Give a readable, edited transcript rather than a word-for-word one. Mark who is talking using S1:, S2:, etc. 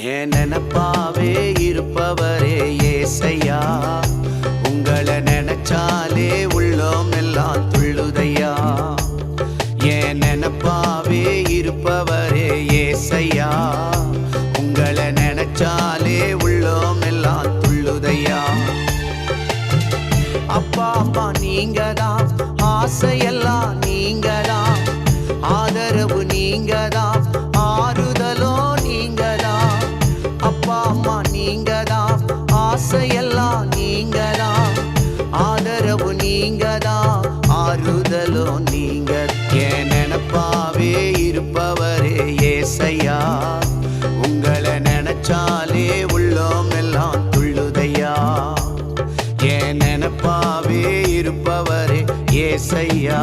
S1: என் நினப்பாவே இருப்பவரே ஏசையா, உங்களை நினைச்சாலே உள்ளோம் எல்லாம் துள்ளுதையா. என் நினப்பாவே இருப்பவரே ஏசையா, உங்களை நினைச்சாலே உள்ளோம் எல்லாம் துள்ளுதையா. அப்பா அம்மா நீங்க தான், ஆசையெல்லாம் நீங்க தான், ஆதரவு நீங்க தான், ஆறுதலோ நீங்க தான். அப்பா அம்மா நீங்க தான், ஆசையெல்லாம் நீங்க தான், ஆதரவு நீங்க தான், ஆறுதலோ நீங்க. என் நினப்பாவே இருப்பவரே ஏசையா, உங்களை நினைச்சாலே உள்ளோம் எல்லாம் துள்ளுதையா. என் நினப்பாவே இருப்பவரே ஏசையா,